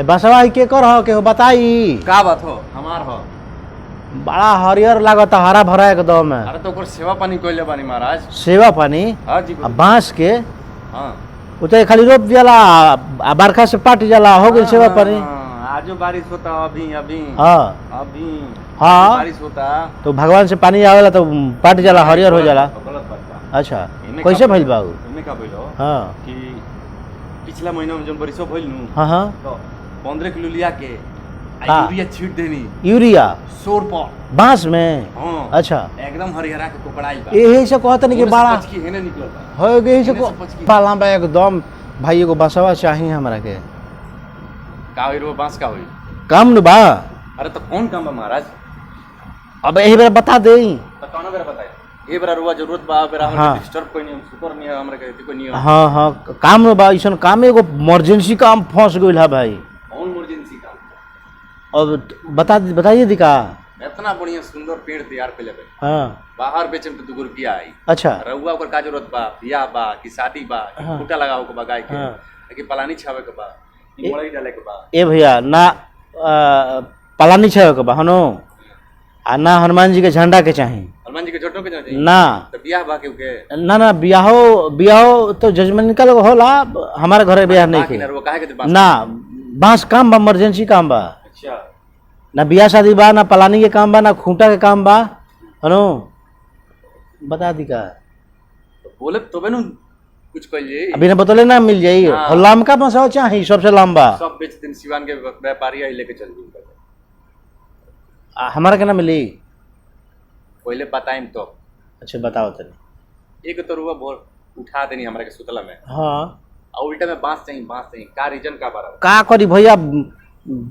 बसवा के कर हो के बताई का बात हो हमार हो बड़ा हरियर लागत हरा भरा एकदम है। अरे तो ओकर सेवा पानी कइले बानी महाराज। सेवा पानी हां जी बांस के हां उते खाली रोप जाला बरखा से पाट जाला हो गइल सेवा पानी। आजो बारिश होता अभी अभी हाँ अभी हाँ बारिश होता तो भगवान से पानी आवेला तो पाट जाला हरियर हो जाला। गलत बात बा। अच्छा कैसे भइल बा उ? इमे का भइल हो हाँ कि पिछला महीना में जब बारिश भइल नु हाँ हाँ तो 15 किलो लिया के हाँ। यूरिया छीट देनी यूरिया 100 पर बांस में। हां अच्छा एकदम हरिहरा के कोकड़ाई बा यही से कहत नहीं कि बड़ा की हेने निकलता हो गई से एने से पचकी। पाला बा एकदम भाई एगो बसवा चाहिए हमरा के का होई रो बांस का होई। काम न बा। अरे तो कौन काम बा महाराज। अब यही बेरा बता दे तो कौन बेरा बताए ए बेरा रुआ जरूरत बा बेरा हमरा हाँ। डिस्टर्ब कोई नहीं सुपर नहीं हमरा के कोई नहीं। हाँ हाँ काम न बा ऐसा काम एगो इमरजेंसी काम फंस गइल है भाई। कौन इमरजेंसी काम अब बताइए दिका। इतना बढ़िया सुंदर पेड़ तैयार कर लेबे हाँ बाहर बेचम तो 2 रुपया आई। अच्छा रउआ ओकर का जरूरत बा बियाह बा कि शादी बा कि हाँ। खूटा लगाओ के बा गाय के हाँ। कि पलानी छावे के बा कि मड़ई डाले के बा। ए भैया ना पलानी छे के बा हनो आ ना हनुमान जी के झंडा के चाही हनुमान जी के जोटो के चाहिए ना तो बियाह बा के ना ना बियाहो तो जजमनिका लोग होला हमारे घरे बियाह नहीं बाकी के ना काहे के बात। ना बांस काम बा इमरजेंसी काम बा अच्छा ना बियाह शादी बा ना पलानी के काम बा ना खूंटा के काम बा हनो बता दी का तो बोले तो बेनु कुछ कहिए अभी ना बतौले ना मिल जाई हाँ। और लंबा बसाओ चाही सबसे लंबा सब बेच दिन सिवान के व्यापारी आई लेके चल दी हमारा के ना मिली। पहले बताइम तो अच्छा बताओ तनी। एक तो रुआ बोल उठा देनी हमरा के सुतला में हाँ और उल्टा में बांस चाहिए का रीजन का बारा का करी भैया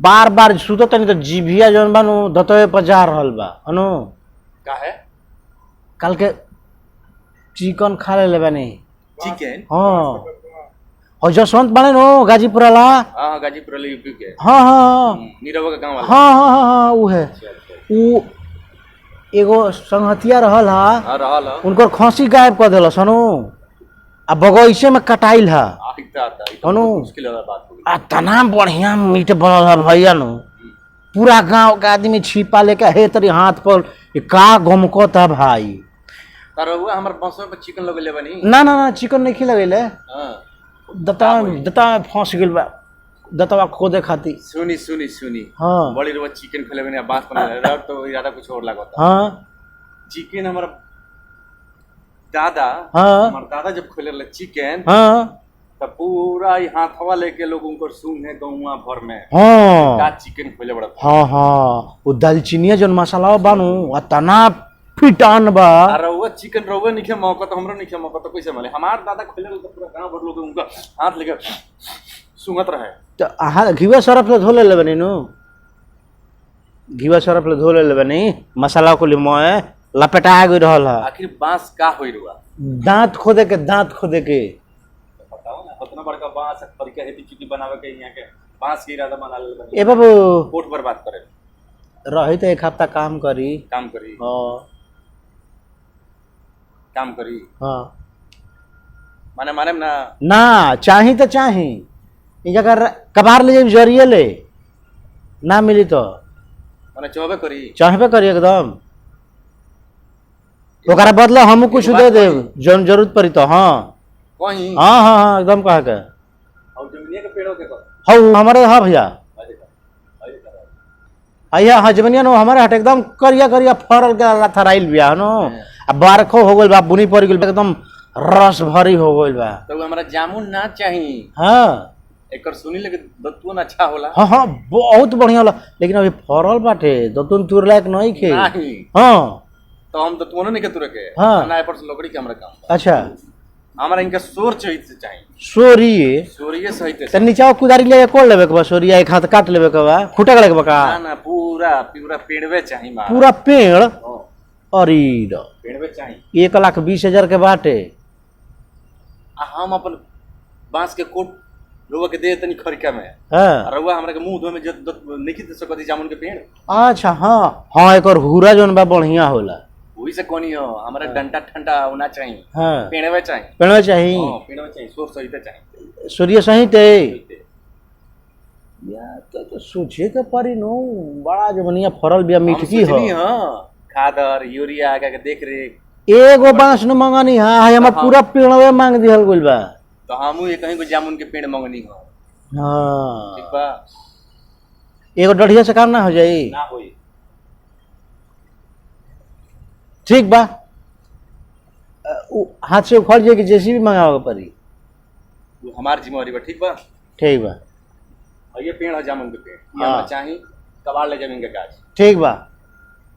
बार बार सुतो तनी तो जीभिया जौन बानू दतवे पर जा रहल बा हनु का है कल के चिकन खा ले बानी। चिकन। हाँ और जसवंत बने नो गाजीपुर वाला। हां गाजीपुर वाले यूपी के हाँ हाँ नीरव का गांव वाला। हाँ हाँ हाँ हाँ वो है वो एगो संगहतिया रहल हा हां रहल उनकर खसी गायब कर दिल सनु आ बगीचे में कटाइल हा अनु मुश्किल वाला बात हो आ तना बढ़िया मीट बनल है भैया नु पूरा गांव का आदमी छिपा लेके हे तरी हाथ पर ये का गमकत है भाई। तार हुआ हमर बसो पे चिकन लगले बनी ना ना ना चिकन नहीं खिलगले हां दता में फंस गेल बा दतवा खोदे खाती। सुनी सुनी सुनी हाँ बड़ी रुआ चिकन खले बनी बांस बना रहा तो इरादा कुछ और लागत। हाँ चिकन हमर दादा हाँ हमर दादा जब खोले रहे चिकन हाँ तब पूरा ही हाथवा लेके लोग उनको सूंघ है गौवा भर में हाँ का चिकन खोले बड़ा हाँ हाँ वो दालचीनी जन मसाला बानू आ तना फिटान बा। अरे वो चिकन रोवे नहीं खे मौका तो हमरो नहीं खे मौका तो कैसे मिले हमार दादा खोले रहे तो पूरा गांव भर लोग उनका हाथ लेके सूंघत रहे। तो आहा घीवा सरफ ले धो ले बनी नु घीवा सरफ ले धो ले बनी मसाला को लिमोए लपेटा गई रहल है। आखिर बांस का होई रुआ दांत खोदे के बताओ ना इतना बड़का बांस तरीका है चिकन बनावे के यहाँ के बांस के इरादा बना ले बनी ए बाबू कोट पर बात करे रही तो एक हफ्ता काम करी। काम करी हाँ काम करी हाँ माने माने ना ना चाही तो चाही ई जगह कबार ले जाई जरिए ले ना मिली तो माने चोबे करी चाहबे करी एकदम ओकरा बदला हम कुछ दे देब जौन जरूरत पड़ी तो। हाँ कहीं हाँ हाँ हाँ एकदम कहा के और जमीनिया के पेड़ों के तो हौ हमारे हाँ भैया आइया हाँ जमीनिया नो हमारे हट एकदम करिया करिया फरल के थराइल बिया नो आ बारखो हो गइल बा बुनी पड़ गइल एकदम रस भरी हो गइल बा। तो हमरा जामुन ना चाहिए हाँ एकर सुनी लगे दतुन अच्छा होला। हाँ हाँ बहुत बढ़िया होला लेकिन अभी फरल बाटे दतुन तुर लायक नहीं खे। नहीं हाँ तो हम दतुनो नहीं के तुरे के हाँ। ना पर से लकड़ी के हमरा काम अच्छा हमरा इनका सोर चाहिए सोरिए सोरिये सहित तो नीचा कुदारी ले कोड़ लेबे के बा सोरिया एक हाथ काट लेबे के बा खूटा गले के बा का ना ना पूरा पूरा पेड़वे चाहिए मार पूरा पेड़ हाँ, अरे पेड़वे चाहिए 1,20,000 के बाटे। आ हम अपन बांस के कोट रुआ के दे तनी खरिका में हाँ रुआ हमरा के मुंह धो में नहीं दे सकती जामुन के पेड़ अच्छा हाँ हाँ एक और हुरा जौन बा बढ़िया होला वही से कोनी हो हमरा डंटा ठंडा होना चाहिए हाँ पेड़वे चाहिए पेड़वा चाहिए पेड़वे चाहिए सोर सहित चाहिए सूर्य सहित या तो सोचे के परी नो बड़ा जमनिया फरल बिया मिठकी हो हाँ खादर यूरिया का देख रेख एगो बांस न मंगनी हां हमर पूरा पेड़वे मांग दिहल गइल बा तो हमू ये कहीं को जामुन के पेड़ मंगनी हो हां ठीक बा एगो डढ़िया से काम ना हो जाई ना होई ठीक बा हाथ से उखड़ जाए कि जेसीबी मंगावे के पड़ी वो हमार जिम्मेवारी बा ठीक बा ठीक बा और ये पेड़ है जामुन के पेड़ ये हाँ। हमरा चाही कबाड़ ले जामिन के गाछ ठीक बा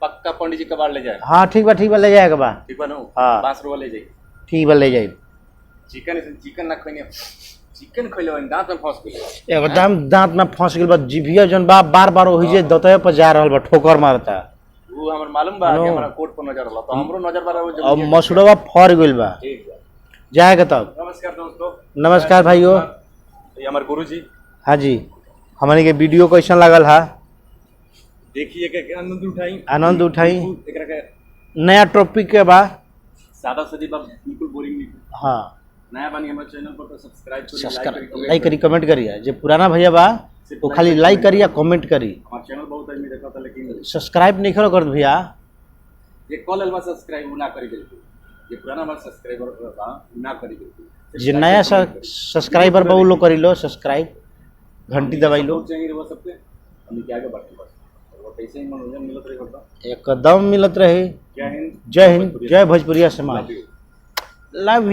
पक्का पंडित जी कबाड़ ले जाए हाँ ठीक बा ले जाएगा बा ठीक बा नो हाँ। बांस रुआ ले जाई ठीक बा ले जाए चिकन ना खइने चिकन खइले वन दांत में फंस गेल एकदम दांत में फंस गेल बा जिभिया जन बा बार बार ओहि जे दतवे पर जा रहल बा ठोकर मारता वो हमर मालूम बा नो। कि हमरा कोर्ट पर नजर रहला तो हमरो नजर बा वो अब मसुड़वा फर गइल बा ठीक बा जाएगा तब नमस्कार दोस्तों नमस्कार भाइयों ये हमारे गुरुजी हाँ जी हमारे के वीडियो कैसन लागल हा देखिए के आनंद उठाई आनंद उठाई एकरा के नया टॉपिक के बा सादा सदी बा बिल्कुल बोरिंग नहीं हाँ नया बानी हमारे चैनल पर तो सब्सक्राइब करिए लाइक करी कमेंट करिए जो पुराना भैया बा वो खाली लाइक करिए कमेंट करी हमारा चैनल बहुत आदमी देखा था लेकिन सब्सक्राइब नहीं करो कर भैया ये कॉल अलवा सब्सक्राइब वो ना करी बिल्कुल ये पुराना हमारा सब्सक्राइबर था ना करी बिल्कुल जो नया सब्सक्राइबर बा वो लोग करी लो सब्सक्राइब घंटी दबाई लो चाहिए वो सबके हम क्या आगे बढ़ते बस और वो कैसे ही मनोरंजन मिलत रहे करता एकदम मिलत रहे जय हिंद जय हिंद जय भोजपुरिया समाज लव